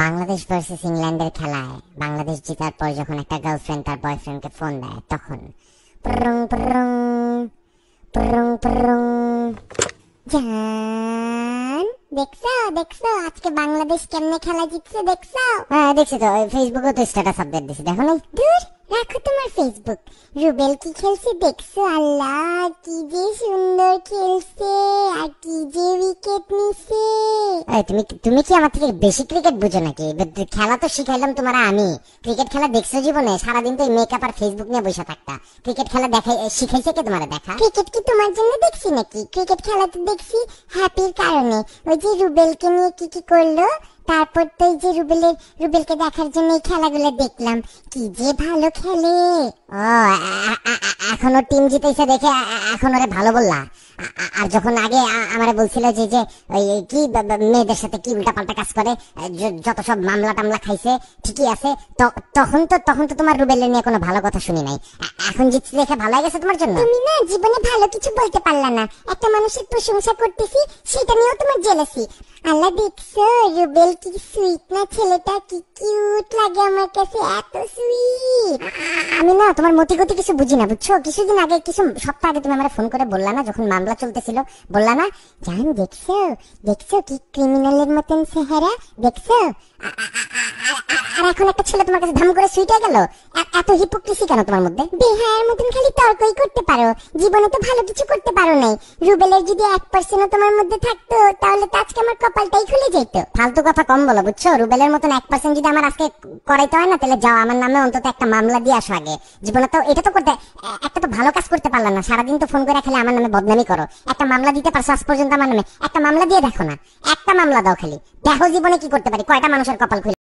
Bangladesh versus ইংল্যান্ডের খেলায় বাংলাদেশ জেতার পর যখন একটা গার্লফ্রেন্ড তার বয়ফ্রেন্ডকে ফোন দেয় তখন প্রং প্রং প্রং প্রং। জান দেখছো দেখছো আজকে বাংলাদেশ কেমনে খেলা জিতছে দেখছো? হ্যাঁ দেখছি তো, ফেসবুকে তো স্ট্যাটাস আপডেট দিছি, দেখো নাই? দূর রাখো তোমার ফেসবুক। রুবেল কি খেলছে দেখছো? আল্লাহ কি যে সুন্দর খেলছে, আর কি যে উইকেট নিছে। তুমি কি আমার থেকে বেশি ক্রিকেট বুঝো নাকি? খেলা তো শিখাইলাম তোমার আমি। ক্রিকেট খেলা দেখছো জীবনে? সারাদিন তো মেকআপ আর ফেসবুক নিয়ে বসে থাকতা। ক্রিকেট খেলা দেখাই শিখাইছে কে তোমার? দেখা ক্রিকেট কি তোমার জন্য দেখছি নাকি? ক্রিকেট খেলা তো দেখছি হ্যাপির কারণে। ওই যে রুবেলকে নিয়ে কি কি করলো, তারপর তো এই যে রুবেলকে দেখার জন্য এই খেলাগুলো দেখলাম। কি যে ভালো খেলে। ও এখনো টিম জিতেছে দেখে এখন ওরে ভালো বললা? আর যখন আগে আমারে বলছিল যে যে ওই কি মেয়েদের সাথে কি উল্টাপাল্টা কাজ করে, যত সব মামলা টামলা খাইছে, ঠিকই আছে, তখন তো তোমার রুবেলের নিয়ে কোনো ভালো কথা শুনি নাই। এখন জিতছে দেখে ভালো হয়ে গেছে তোমার জন্য? তুমি না জীবনে ভালো কিছু বলতে পারলা না, একটা মানুষের প্রশংসা করতেছি সেটা নিয়েও তোমার জেলাসি। আল্লাহ দেখছো রুবেল কি সুইট না ছেলেটা, কি কিউট লাগে আমার কাছে, এত সুইট। আমি না তোমার মতি গতি কিছু বুঝি না বুঝছো। কিছুদিন আগে কিছু সপ্তাহ আগে তুমি আমার ফোন করে বললা না, যখন মামলা চলতেছিল, বললা না জান দেখছো দেখছো কি ক্রিমিনালের মতন চেহারা দেখছো? আর এখন একটা ছেলে তোমার কাছে ধাম করে সুইট হয়ে গেল। এত হিপোক্রিসি কেন তোমার মধ্যে? বেহায়ার মতন খালি তর্কই করতে পারো, জীবনে তো ভালো কিছু করতে পারো নাই। রুবেলের যদি 1% তোমার মধ্যে থাকতো তাহলে তো আজকে আমার কপালটাই খুলে যেত। ফালতু কথা কম বলো বুঝছো। রুবেলের মতন 1% যদি আমার আজকে করাইতে হয় না, তাহলে যাও আমার নামে অন্তত একটা মামলা দিয়ে আসো আগে। জীবনে তো এটা তো করতে, একটা তো ভালো কাজ করতে পারলাম না, সারাদিন তো ফোন করে খালি আমার নামে বদনামি করো। একটা মামলা দিতে পারছো আজ পর্যন্ত আমার নামে? একটা মামলা দিয়ে দেখো না, একটা মামলা দাও, খালি দেখো জীবনে কি করতে পারি, কয়টা মানুষের কপাল খুলে।